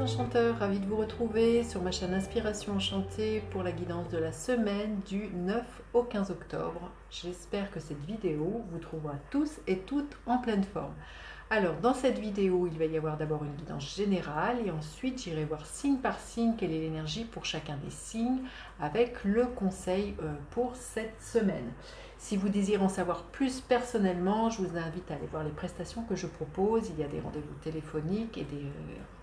enchanteurs, ravi de vous retrouver sur ma chaîne Inspiration Enchantée pour la guidance de la semaine du 9 au 15 octobre. J'espère que cette vidéo vous trouvera tous et toutes en pleine forme. Alors dans cette vidéo, il va y avoir d'abord une guidance générale et ensuite j'irai voir signe par signe quelle est l'énergie pour chacun des signes avec le conseil pour cette semaine. Si vous désirez en savoir plus personnellement, je vous invite à aller voir les prestations que je propose. Il y a des rendez-vous téléphoniques et des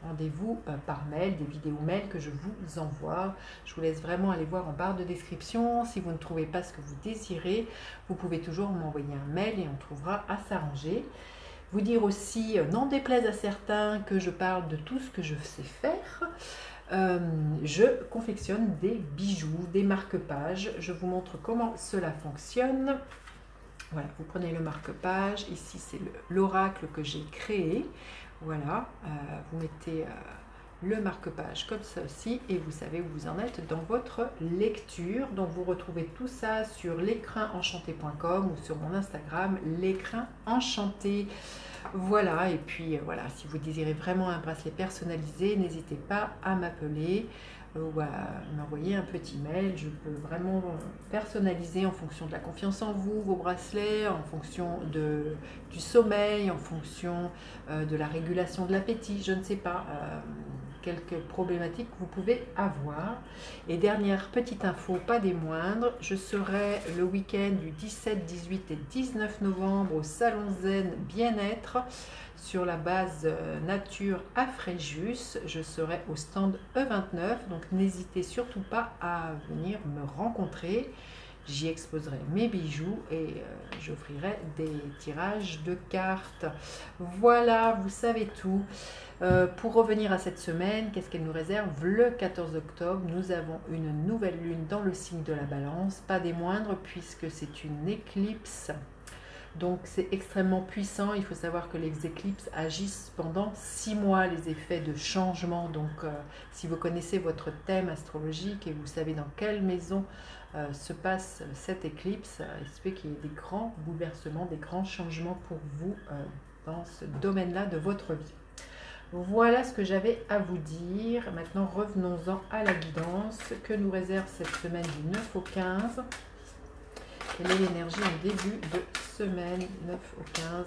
rendez-vous par mail, des vidéos mails que je vous envoie. Je vous laisse vraiment aller voir en barre de description. Si vous ne trouvez pas ce que vous désirez, vous pouvez toujours m'envoyer un mail et on trouvera à s'arranger. Vous dire aussi, n'en déplaise à certains, que je parle de tout ce que je sais faire. Je confectionne des bijoux, des marque-pages. Je vous montre comment cela fonctionne. Voilà, vous prenez le marque-page. Ici, c'est l'oracle que j'ai créé. Voilà, vous mettez le marque-page comme ça aussi et vous savez où vous en êtes dans votre lecture. Donc, vous retrouvez tout ça sur l'écrinenchanté.com ou sur mon Instagram, l'écrin enchanté. Voilà, et puis voilà, si vous désirez vraiment un bracelet personnalisé, n'hésitez pas à m'appeler ou à m'envoyer un petit mail. Je peux vraiment personnaliser en fonction de la confiance en vous, vos bracelets, en fonction du sommeil, en fonction de la régulation de l'appétit, je ne sais pas, quelques problématiques que vous pouvez avoir. Et dernière petite info, pas des moindres, je serai le week-end du 17, 18 et 19 novembre au Salon Zen Bien-être sur la base nature à Fréjus. Je serai au stand E29, donc n'hésitez surtout pas à venir me rencontrer. J'y exposerai mes bijoux et j'offrirai des tirages de cartes. Voilà, vous savez tout. Pour revenir à cette semaine, qu'est-ce qu'elle nous réserve? Le 14 octobre, nous avons une nouvelle lune dans le signe de la Balance, pas des moindres puisque c'est une éclipse. Donc c'est extrêmement puissant. Il faut savoir que les éclipses agissent pendant 6 mois, les effets de changement. Donc si vous connaissez votre thème astrologique et vous savez dans quelle maison se passe cette éclipse, il se fait qu'il y ait des grands bouleversements, des grands changements pour vous dans ce domaine-là de votre vie. Voilà ce que j'avais à vous dire. Maintenant revenons-en à la guidance que nous réserve cette semaine du 9 au 15. Quelle est l'énergie en début de semaine 9 au 15?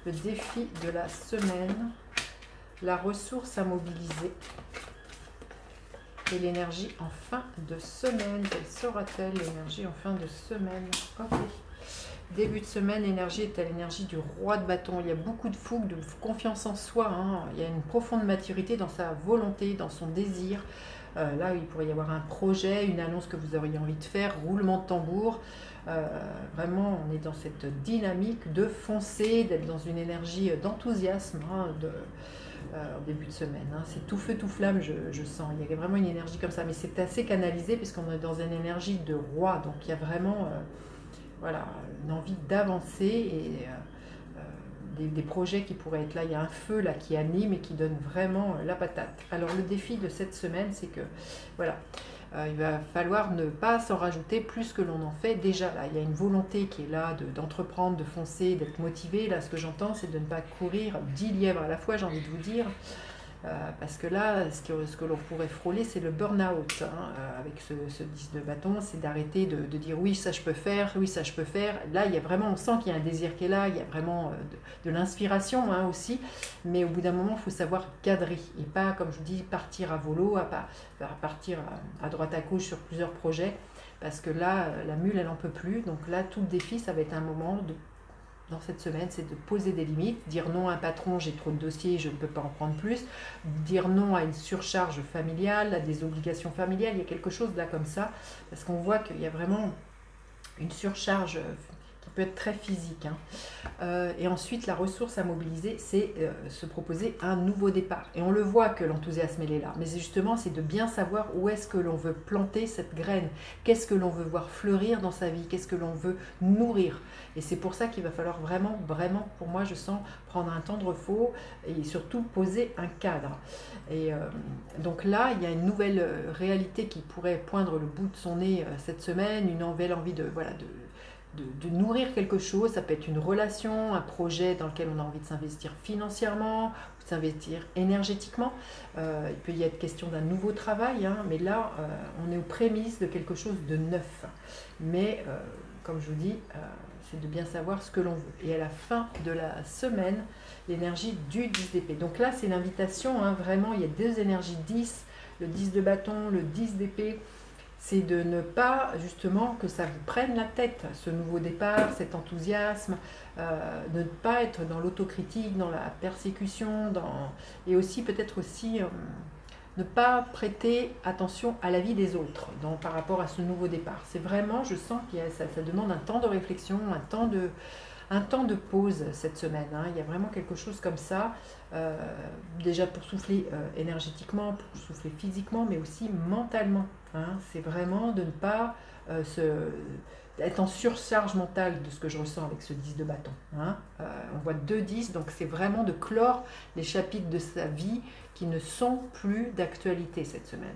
Le défi de la semaine, la ressource à mobiliser et l'énergie en fin de semaine. Quelle sera-t-elle l'énergie en fin de semaine? Ok. Début de semaine, l'énergie est à l'énergie du roi de bâton. Il y a beaucoup de fougue, de confiance en soi. Hein. Il y a une profonde maturité dans sa volonté, dans son désir. Là, il pourrait y avoir un projet, une annonce que vous auriez envie de faire, roulement de tambour. Vraiment, on est dans cette dynamique de foncer, d'être dans une énergie d'enthousiasme en début de semaine. Hein. C'est tout feu, tout flamme, je sens. Il y a vraiment une énergie comme ça, mais c'est assez canalisé puisqu'on est dans une énergie de roi. Donc, il y a vraiment voilà, une envie d'avancer et des projets qui pourraient être là. Il y a un feu là qui anime et qui donne vraiment la patate. Alors, le défi de cette semaine, c'est que voilà, il va falloir ne pas s'en rajouter plus que l'on en fait déjà. Là, il y a une volonté qui est là d'entreprendre, de foncer, d'être motivé. Là, ce que j'entends, c'est de ne pas courir 10 lièvres à la fois, j'ai envie de vous dire. Parce que là, ce que l'on pourrait frôler, c'est le burn-out avec ce 10 de bâton, c'est d'arrêter de dire oui, ça je peux faire, oui, ça je peux faire. Là, il y a vraiment, on sent qu'il y a un désir qui est là, il y a vraiment de l'inspiration aussi, mais au bout d'un moment, il faut savoir cadrer et pas, comme je vous dis, partir à volo, partir à droite à gauche sur plusieurs projets, parce que là, la mule, elle n'en peut plus. Donc là, tout le défi, ça va être un moment dans cette semaine, c'est de poser des limites, dire non à un patron, j'ai trop de dossiers, je ne peux pas en prendre plus, dire non à une surcharge familiale, à des obligations familiales, il y a quelque chose là comme ça, parce qu'on voit qu'il y a vraiment une surcharge qui peut être très physique. Hein. Et ensuite, la ressource à mobiliser, c'est se proposer un nouveau départ. Et on le voit que l'enthousiasme, elle est là. Mais justement, c'est de bien savoir où est-ce que l'on veut planter cette graine. Qu'est-ce que l'on veut voir fleurir dans sa vie? Qu'est-ce que l'on veut nourrir? Et c'est pour ça qu'il va falloir vraiment, vraiment, pour moi, je sens, prendre un temps de repos et surtout poser un cadre. Et donc là, il y a une nouvelle réalité qui pourrait poindre le bout de son nez cette semaine, une nouvelle envie de nourrir quelque chose. Ça peut être une relation, un projet dans lequel on a envie de s'investir financièrement, ou s'investir énergétiquement. Il peut y être question d'un nouveau travail, hein, mais là, on est aux prémices de quelque chose de neuf. Mais, comme je vous dis, c'est de bien savoir ce que l'on veut. Et à la fin de la semaine, l'énergie du 10 d'épée. Donc là, c'est l'invitation, hein, vraiment, il y a deux énergies 10, le 10 de bâton, le 10 d'épée. C'est de ne pas, justement, que ça vous prenne la tête, ce nouveau départ, cet enthousiasme, de ne pas être dans l'autocritique, dans la persécution, et aussi peut-être aussi ne pas prêter attention à la vie des autres par rapport à ce nouveau départ. C'est vraiment, je sens que ça demande un temps de réflexion, un temps de pause cette semaine, hein. Il y a vraiment quelque chose comme ça, déjà pour souffler énergétiquement, pour souffler physiquement, mais aussi mentalement, hein. C'est vraiment de ne pas être en surcharge mentale de ce que je ressens avec ce 10 de bâton, hein. On voit 2 10, donc c'est vraiment de clore les chapitres de sa vie qui ne sont plus d'actualité cette semaine.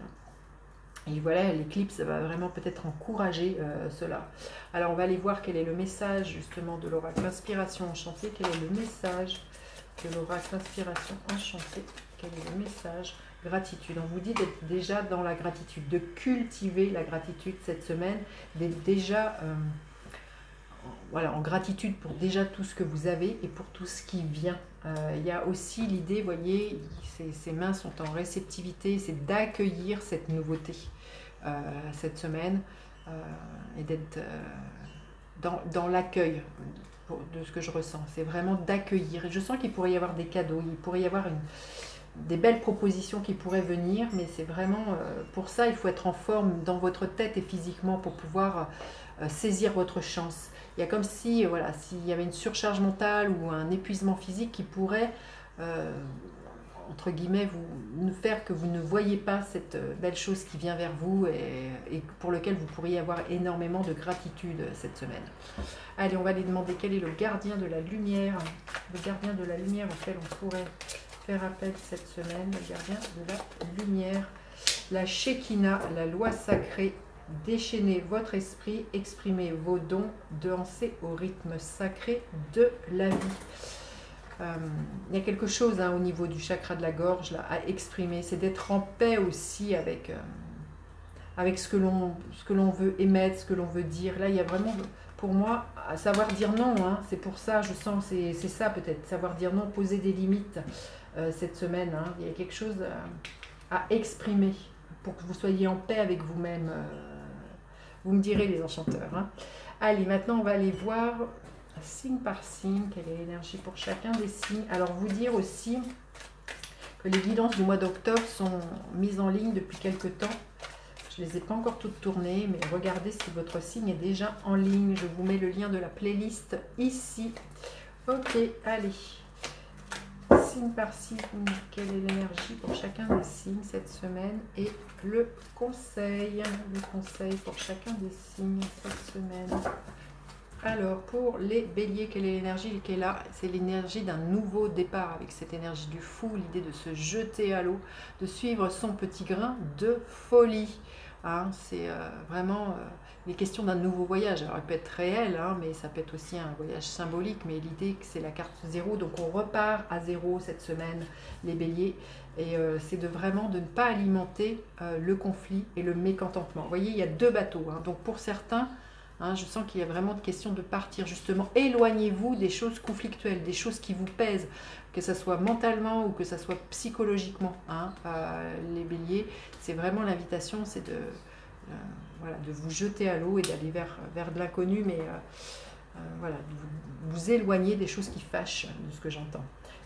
Et voilà, l'éclipse va vraiment peut-être encourager cela. Alors on va aller voir quel est le message justement de l'oracle Inspiration Enchantée. Quel est le message de l'oracle Inspiration Enchantée? Quel est le message? Gratitude. On vous dit d'être déjà dans la gratitude, de cultiver la gratitude cette semaine, d'être déjà voilà, en gratitude pour déjà tout ce que vous avez et pour tout ce qui vient. Il y a aussi l'idée, vous voyez, ces mains sont en réceptivité, c'est d'accueillir cette nouveauté cette semaine et d'être dans l'accueil de ce que je ressens. C'est vraiment d'accueillir. Je sens qu'il pourrait y avoir des cadeaux, il pourrait y avoir des belles propositions qui pourraient venir, mais c'est vraiment pour ça, il faut être en forme dans votre tête et physiquement pour pouvoir saisir votre chance. Il y a comme si, voilà, s'il y avait une surcharge mentale ou un épuisement physique qui pourrait, entre guillemets, vous faire que vous ne voyez pas cette belle chose qui vient vers vous et pour lequel vous pourriez avoir énormément de gratitude cette semaine. Allez, on va aller demander quel est le gardien de la lumière, auquel on pourrait faire appel cette semaine, le gardien de la lumière, la Shekinah, la loi sacrée. Déchaînez votre esprit, exprimez vos dons, dansez au rythme sacré de la vie. Il y a quelque chose au niveau du chakra de la gorge là, à exprimer, c'est d'être en paix aussi avec ce que l'on veut émettre, ce que l'on veut dire. Là, il y a vraiment, pour moi, à savoir dire non, hein. C'est pour ça, je sens, c'est ça peut-être, savoir dire non, poser des limites cette semaine, hein. Il y a quelque chose à exprimer pour que vous soyez en paix avec vous-même. Vous me direz les enchanteurs, hein. Allez, maintenant on va aller voir signe par signe, quelle est l'énergie pour chacun des signes. Alors vous dire aussi que les guidances du mois d'octobre sont mises en ligne depuis quelques temps. Je ne les ai pas encore toutes tournées, mais regardez si votre signe est déjà en ligne. Je vous mets le lien de la playlist ici. Ok, allez. Signe par signe, quelle est l'énergie pour chacun des signes cette semaine et le conseil pour chacun des signes cette semaine. Alors pour les béliers, quelle est l'énergie qui est là? C'est l'énergie d'un nouveau départ avec cette énergie du fou, l'idée de se jeter à l'eau, de suivre son petit grain de folie, hein. C'est vraiment les questions d'un nouveau voyage. Alors il peut être réel, hein, mais ça peut être aussi un voyage symbolique, mais l'idée que c'est la carte 0, donc on repart à 0 cette semaine les béliers, et c'est vraiment de ne pas alimenter le conflit et le mécontentement. Vous voyez, il y a deux bateaux, hein, donc pour certains, hein, je sens qu'il y a vraiment de question de partir justement. Éloignez-vous des choses conflictuelles, des choses qui vous pèsent, que ce soit mentalement ou que ce soit psychologiquement, hein, les béliers. C'est vraiment l'invitation, c'est voilà, de vous jeter à l'eau et d'aller vers de l'inconnu, mais voilà, de vous éloigner des choses qui fâchent, de ce que j'entends.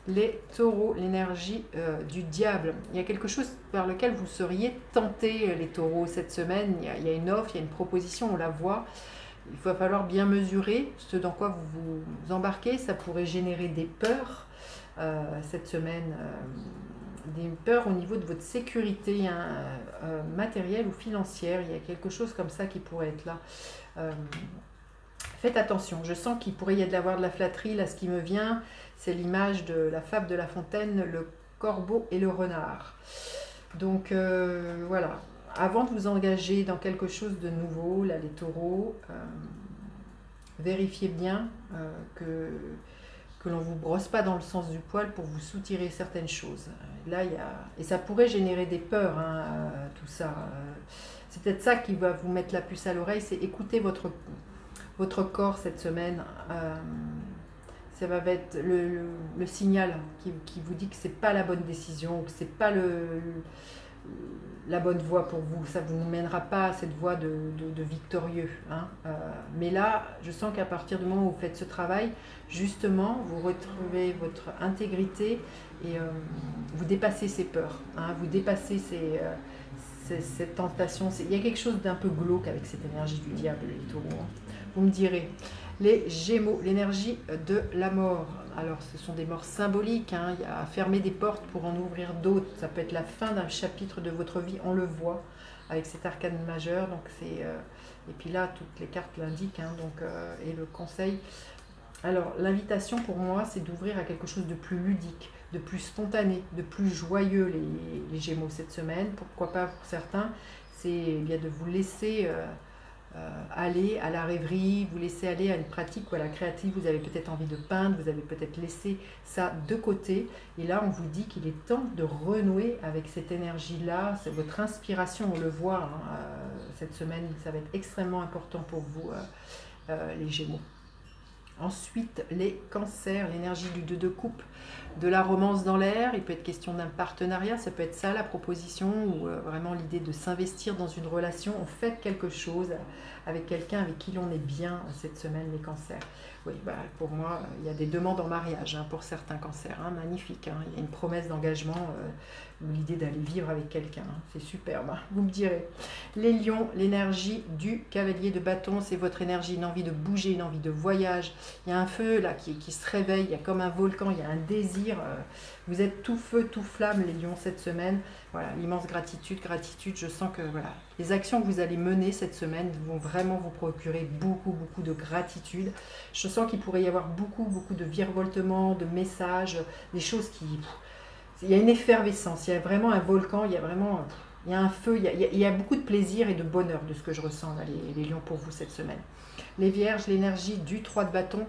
Les taureaux, l'énergie du diable. Il y a quelque chose par lequel vous seriez tentés, les taureaux, cette semaine. Il y a une offre, il y a une proposition, on la voit. Il va falloir bien mesurer ce dans quoi vous vous embarquez. Ça pourrait générer des peurs cette semaine, des peurs au niveau de votre sécurité, hein, matérielle ou financière. Il y a quelque chose comme ça qui pourrait être là. Faites attention, je sens qu'il pourrait y avoir de la flatterie. Là, ce qui me vient, c'est l'image de la fable de La Fontaine, le corbeau et le renard. Donc voilà, avant de vous engager dans quelque chose de nouveau, là les taureaux, vérifiez bien que l'on ne vous brosse pas dans le sens du poil pour vous soutirer certaines choses. Là, et ça pourrait générer des peurs, hein, tout ça. C'est peut-être ça qui va vous mettre la puce à l'oreille, c'est écouter votre corps cette semaine. Ça va être le signal qui vous dit que c'est pas la bonne décision, que c'est pas la bonne voie pour vous. Ça ne vous mènera pas à cette voie de victorieux. Hein. Mais là, je sens qu'à partir du moment où vous faites ce travail, justement, vous retrouvez votre intégrité et vous dépassez ces peurs. Hein. Vous dépassez cette tentation. Il y a quelque chose d'un peu glauque avec cette énergie du diable, les taureaux. Hein. Vous me direz. Les Gémeaux, l'énergie de la mort. Alors, ce sont des morts symboliques. Hein. Il y a fermer des portes pour en ouvrir d'autres. Ça peut être la fin d'un chapitre de votre vie. On le voit avec cet arcane majeur. Donc, et puis là, toutes les cartes l'indiquent. Hein. Et le conseil. Alors, l'invitation pour moi, c'est d'ouvrir à quelque chose de plus ludique, de plus spontané, de plus joyeux, les Gémeaux cette semaine. Pourquoi pas pour certains, c'est bien de vous laisser aller à la rêverie, vous laisser aller à une pratique créative. Vous avez peut-être envie de peindre, vous avez peut-être laissé ça de côté. Et là, on vous dit qu'il est temps de renouer avec cette énergie-là. C'est votre inspiration, on le voit. Hein, cette semaine, ça va être extrêmement important pour vous, les Gémeaux. Ensuite, les cancers, l'énergie du 2 de coupe, de la romance dans l'air. Il peut être question d'un partenariat, ça peut être ça la proposition, ou vraiment l'idée de s'investir dans une relation. On fait quelque chose avec quelqu'un avec qui l'on est bien cette semaine, les cancers. Oui, pour moi, il y a des demandes en mariage hein, pour certains cancers, hein, magnifique. Hein. Il y a une promesse d'engagement, ou l'idée d'aller vivre avec quelqu'un. Hein. C'est superbe, hein, vous me direz. Les lions, l'énergie du cavalier de bâton, c'est votre énergie, une envie de bouger, une envie de voyage. Il y a un feu là qui se réveille, il y a comme un volcan, il y a un désir. Vous êtes tout feu, tout flamme, les lions, cette semaine. Voilà, l'immense gratitude, je sens que voilà, les actions que vous allez mener cette semaine vont vraiment vous procurer beaucoup de gratitude. Je sens qu'il pourrait y avoir beaucoup de virevoltements, de messages, des choses qui... Il y a une effervescence, il y a vraiment un volcan, il y a un feu, il y a beaucoup de plaisir et de bonheur de ce que je ressens là, les lions pour vous cette semaine. Les vierges, l'énergie du 3 de bâton,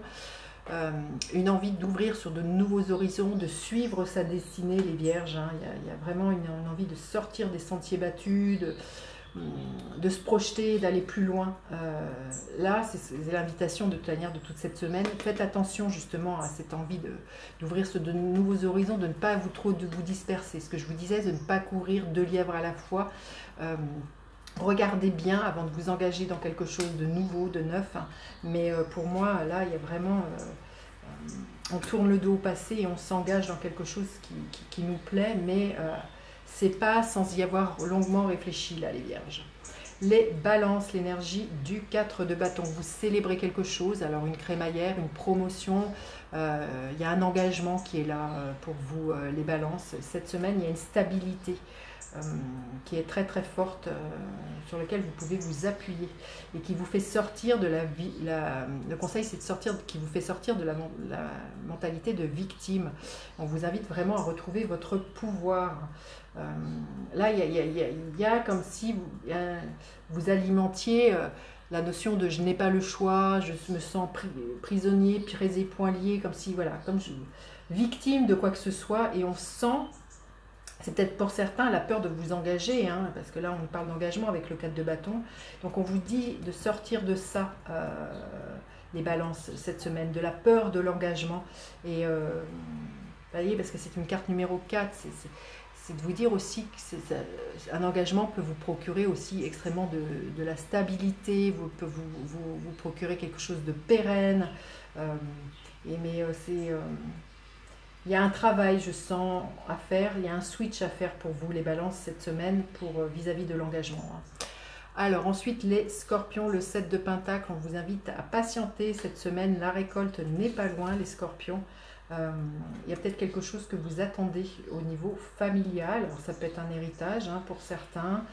une envie d'ouvrir sur de nouveaux horizons, de suivre sa destinée, les vierges. Hein. Il y a vraiment une envie de sortir des sentiers battus, de se projeter, d'aller plus loin. Là, c'est l'invitation de toute cette semaine. Faites attention justement à cette envie d'ouvrir sur de nouveaux horizons, de ne pas vous disperser. Ce que je vous disais, de ne pas courir 2 lièvres à la fois. Regardez bien avant de vous engager dans quelque chose de nouveau, de neuf. Hein. Mais pour moi, là, il y a vraiment... on tourne le dos au passé et on s'engage dans quelque chose qui nous plaît, mais c'est pas sans y avoir longuement réfléchi, là, les vierges. Les balances, l'énergie du 4 de bâton. Vous célébrez quelque chose, alors une crémaillère, une promotion, il y a un engagement qui est là pour vous, les balances. Cette semaine, il y a une stabilité qui est très forte, sur laquelle vous pouvez vous appuyer et qui vous fait sortir de la vie. Le conseil, c'est qui vous fait sortir de la mentalité de victime. On vous invite vraiment à retrouver votre pouvoir. Là, il y a comme si vous alimentiez la notion de je n'ai pas le choix, je me sens prisonnier, pieds et poings liés, comme si, voilà, victime de quoi que ce soit, et on sent... C'est peut-être pour certains la peur de vous engager, hein, parce que là on parle d'engagement avec le 4 de bâton. Donc on vous dit de sortir de ça, les balances, cette semaine, de la peur de l'engagement. Et vous voyez, parce que c'est une carte numéro 4, c'est de vous dire aussi qu'un engagement peut vous procurer aussi extrêmement de la stabilité, peut vous procurer quelque chose de pérenne. Il y a un travail, je sens, à faire, il y a un switch à faire pour vous, les balances, cette semaine, vis-à-vis de l'engagement. Alors, ensuite, les scorpions, le 7 de pentacle, on vous invite à patienter cette semaine. La récolte n'est pas loin, les scorpions. Il y a peut-être quelque chose que vous attendez au niveau familial. Alors, ça peut être un héritage hein, pour certains.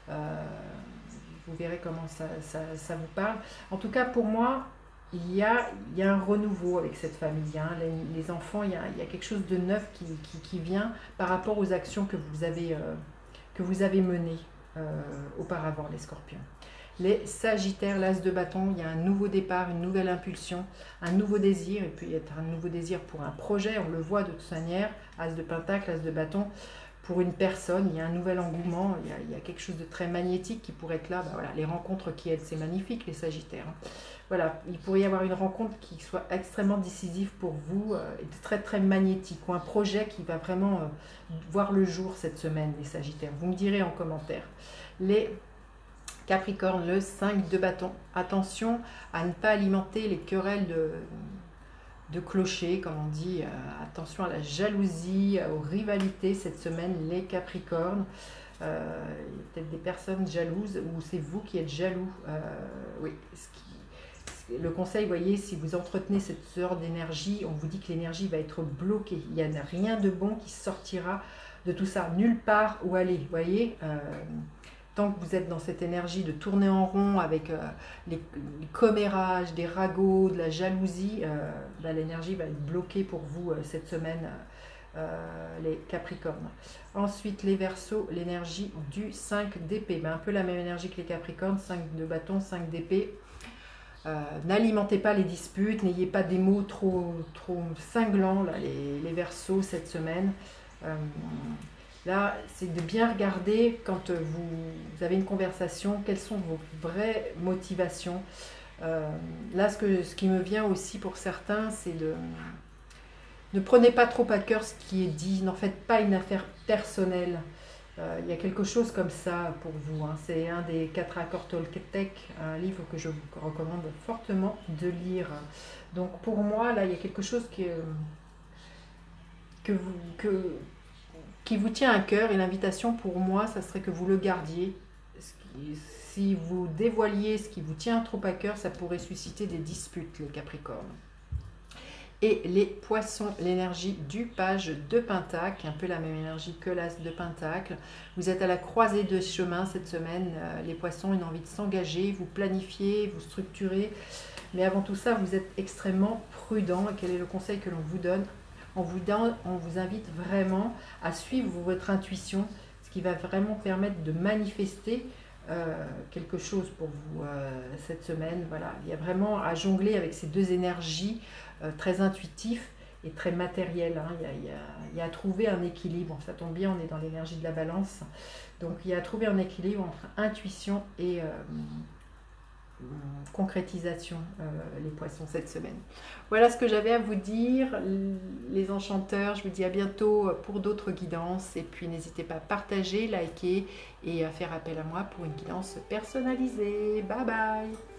Vous verrez comment ça vous parle. En tout cas, pour moi... Il y a un renouveau avec cette famille, hein. Les enfants, il y a quelque chose de neuf qui vient par rapport aux actions que vous avez menées auparavant, les scorpions. Les Sagittaires, l'As de bâton, il y a un nouveau départ, une nouvelle impulsion, un nouveau désir, et puis il y a un nouveau désir pour un projet, on le voit de toute manière, As de pentacle, As de bâton, pour une personne, il y a un nouvel engouement, il y a quelque chose de très magnétique qui pourrait être là. Ben voilà, les rencontres qui aident, c'est magnifique les Sagittaires. Voilà, il pourrait y avoir une rencontre qui soit extrêmement décisive pour vous, et très très magnétique, ou un projet qui va vraiment voir le jour cette semaine, les Sagittaires. Vous me direz en commentaire. Les Capricorne, le 5 de bâton. Attention à ne pas alimenter les querelles de clocher, comme on dit. Attention à la jalousie, aux rivalités cette semaine, les Capricornes. Il y a peut-être des personnes jalouses, ou c'est vous qui êtes jaloux. Oui, le conseil, vous voyez, si vous entretenez cette sorte d'énergie, on vous dit que l'énergie va être bloquée. Il n'y a rien de bon qui sortira de tout ça. Nulle part où aller, vous voyez. Tant que vous êtes dans cette énergie de tourner en rond avec les commérages, des ragots, de la jalousie, l'énergie va être bloquée pour vous cette semaine, les Capricornes. Ensuite, les Verseaux, l'énergie du 5 d'épée. Un peu la même énergie que les Capricornes, 5 de bâton, 5 d'épée. N'alimentez pas les disputes, n'ayez pas des mots trop cinglants, là, les Verseaux, cette semaine. Là, c'est de bien regarder quand vous avez une conversation, quelles sont vos vraies motivations. Là, ce qui me vient aussi pour certains, c'est de ne prenez pas trop à cœur ce qui est dit, n'en faites pas une affaire personnelle. Il y a quelque chose comme ça pour vous. Hein. C'est un des 4 accords Toltec, un livre que je vous recommande fortement de lire. Donc pour moi, là, il y a quelque chose qui vous tient à cœur, et l'invitation pour moi, ça serait que vous le gardiez. Si vous dévoiliez ce qui vous tient trop à cœur, ça pourrait susciter des disputes, les Capricornes. Et les Poissons, l'énergie du page de Pentacle, un peu la même énergie que l'As de Pentacle. Vous êtes à la croisée de chemin cette semaine, les Poissons, une envie de s'engager, vous planifiez, vous structurez. Mais avant tout ça, vous êtes extrêmement prudent. Et quel est le conseil que l'on vous donne ? On vous invite vraiment à suivre votre intuition, ce qui va vraiment permettre de manifester quelque chose pour vous cette semaine. Voilà. Il y a vraiment à jongler avec ces deux énergies très intuitives et très matérielles. Hein. Il y a à trouver un équilibre. Ça tombe bien, on est dans l'énergie de la balance. Donc il y a à trouver un équilibre entre intuition et concrétisation, les Poissons, cette semaine. Voilà ce que j'avais à vous dire, les enchanteurs. Je vous dis à bientôt pour d'autres guidances, et puis n'hésitez pas à partager, liker et à faire appel à moi pour une guidance personnalisée. Bye bye.